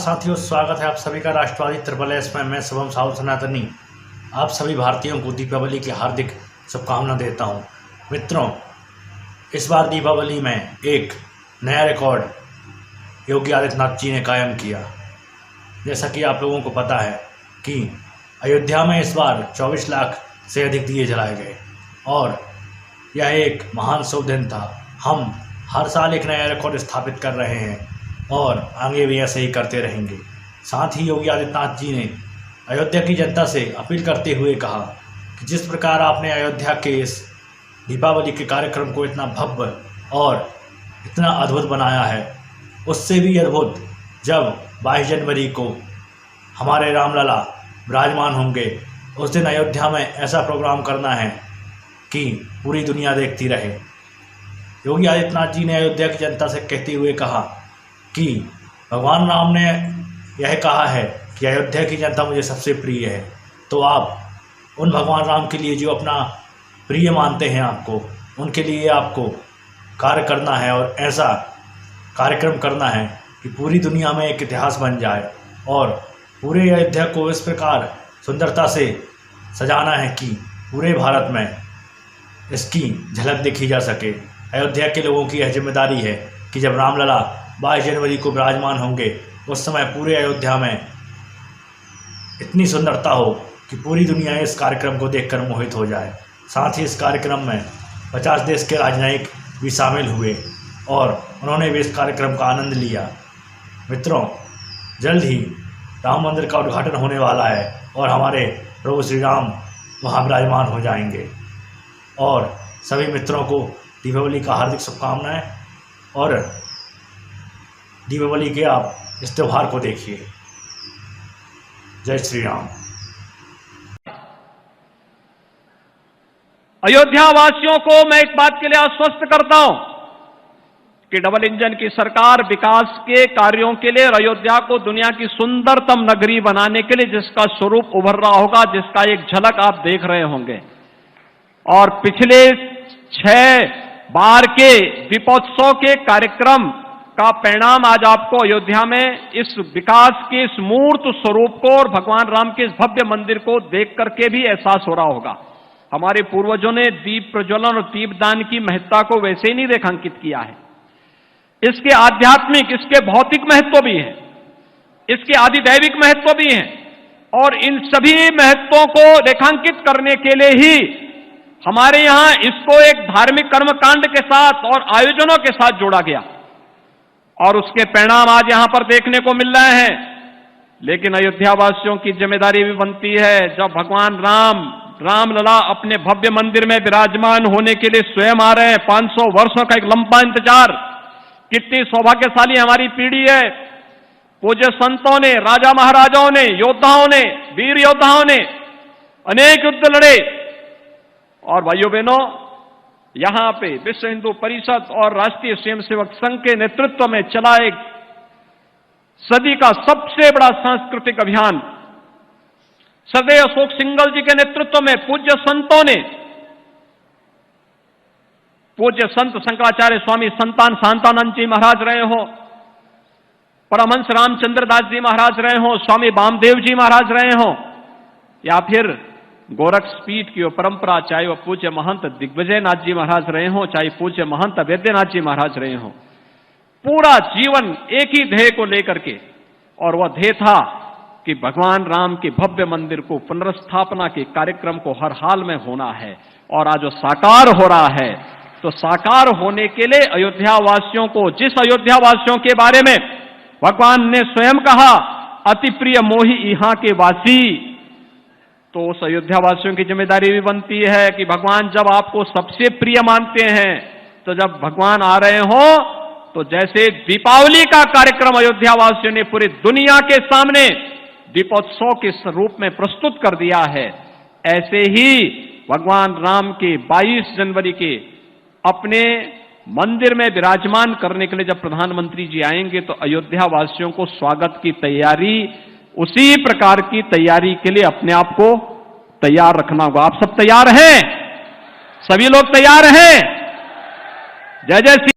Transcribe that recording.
साथियों, स्वागत है आप सभी का राष्ट्रवादी ट्रिपल एस में। मैं शुभम साहू सनातनी आप सभी भारतीयों को दीपावली की हार्दिक शुभकामना देता हूं। मित्रों, इस बार दीपावली में एक नया रिकॉर्ड योगी आदित्यनाथ जी ने कायम किया। जैसा कि आप लोगों को पता है कि अयोध्या में इस बार 24 लाख से अधिक दिए जलाए गए और यह एक महान शुभ दिन था। हम हर साल एक नया रिकॉर्ड स्थापित कर रहे हैं और आगे भी ऐसे ही करते रहेंगे। साथ ही योगी आदित्यनाथ जी ने अयोध्या की जनता से अपील करते हुए कहा कि जिस प्रकार आपने अयोध्या के इस दीपावली के कार्यक्रम को इतना भव्य और इतना अद्भुत बनाया है, उससे भी अद्भुत जब 22 जनवरी को हमारे रामलला विराजमान होंगे, उस दिन अयोध्या में ऐसा प्रोग्राम करना है कि पूरी दुनिया देखती रहे। योगी आदित्यनाथ जी ने अयोध्या की जनता से कहते हुए कहा कि भगवान राम ने यह कहा है कि अयोध्या की जनता मुझे सबसे प्रिय है, तो आप उन भगवान राम के लिए जो अपना प्रिय मानते हैं आपको, उनके लिए आपको कार्य करना है और ऐसा कार्यक्रम करना है कि पूरी दुनिया में एक इतिहास बन जाए और पूरे अयोध्या को इस प्रकार सुंदरता से सजाना है कि पूरे भारत में इसकी झलक देखी जा सके। अयोध्या के लोगों की यह जिम्मेदारी है कि जब रामलला 22 जनवरी को विराजमान होंगे, उस समय पूरे अयोध्या में इतनी सुंदरता हो कि पूरी दुनिया इस कार्यक्रम को देखकर मोहित हो जाए। साथ ही इस कार्यक्रम में 50 देश के राजनयिक भी शामिल हुए और उन्होंने भी इस कार्यक्रम का आनंद लिया। मित्रों, जल्द ही राम मंदिर का उद्घाटन होने वाला है और हमारे प्रभु श्री राम वहाँ विराजमान हो जाएंगे। और सभी मित्रों को दीपावली का हार्दिक शुभकामनाएं और दीपावली के आप इस त्यौहार को देखिए। जय श्री राम। अयोध्या वासियों को मैं एक बात के लिए आश्वस्त करता हूं कि डबल इंजन की सरकार विकास के कार्यों के लिए और अयोध्या को दुनिया की सुंदरतम नगरी बनाने के लिए जिसका स्वरूप उभर रहा होगा, जिसका एक झलक आप देख रहे होंगे। और पिछले 6 बार के दीपोत्सव के कार्यक्रम का परिणाम आज आपको अयोध्या में इस विकास के इस मूर्त स्वरूप को और भगवान राम के इस भव्य मंदिर को देख करके भी एहसास हो रहा होगा। हमारे पूर्वजों ने दीप प्रज्वलन और दीपदान की महत्ता को वैसे ही नहीं रेखांकित किया है। इसके आध्यात्मिक, इसके भौतिक महत्व भी हैं, इसके आदिदैविक महत्व भी हैं और इन सभी महत्वों को रेखांकित करने के लिए ही हमारे यहां इसको एक धार्मिक कर्मकांड के साथ और आयोजनों के साथ जोड़ा गया और उसके परिणाम आज यहां पर देखने को मिल रहे हैं। लेकिन अयोध्या वासियों की जिम्मेदारी भी बनती है, जब भगवान रामलला अपने भव्य मंदिर में विराजमान होने के लिए स्वयं आ रहे हैं। 500 वर्षों का एक लंबा इंतजार। कितनी सौभाग्यशाली हमारी पीढ़ी है। पूज्य संतों ने, राजा महाराजाओं ने, योद्धाओं ने, वीर योद्धाओं ने अनेक युद्ध लड़े और भाइयों बहनों, यहां पे विश्व हिंदू परिषद और राष्ट्रीय स्वयंसेवक संघ के नेतृत्व में चला एक सदी का सबसे बड़ा सांस्कृतिक अभियान, सदैव अशोक सिंघल जी के नेतृत्व में पूज्य संतों ने, पूज्य संत शंकराचार्य स्वामी संतान शांतानंद जी महाराज रहे हो, परमहंस रामचंद्र दास जी महाराज रहे हो, स्वामी वामदेव जी महाराज रहे हो, या फिर गोरक्षपीठ की परंपरा, चाहे वह पूज्य महंत दिग्विजयनाथ जी महाराज रहे हो, चाहे पूज्य महंत वैद्यनाथ जी महाराज रहे हो। पूरा जीवन एक ही ध्येय को लेकर के, और वह ध्येय था कि भगवान राम के भव्य मंदिर को पुनर्स्थापना के कार्यक्रम को हर हाल में होना है। और आज जो साकार हो रहा है, तो साकार होने के लिए अयोध्या वासियों को, जिस अयोध्या वासियों के बारे में भगवान ने स्वयं कहा अति प्रिय मोहि यहां के वासी, तो उस अयोध्या वासियों की जिम्मेदारी भी बनती है कि भगवान जब आपको सबसे प्रिय मानते हैं, तो जब भगवान आ रहे हो, तो जैसे दीपावली का कार्यक्रम अयोध्या वासियों ने पूरी दुनिया के सामने दीपोत्सव के रूप में प्रस्तुत कर दिया है, ऐसे ही भगवान राम के 22 जनवरी के अपने मंदिर में विराजमान करने के लिए जब प्रधानमंत्री जी आएंगे, तो अयोध्या वासियों को स्वागत की तैयारी, उसी प्रकार की तैयारी के लिए अपने आप को तैयार रखना होगा। आप सब तैयार हैं? सभी लोग तैयार हैं? जय जय श्री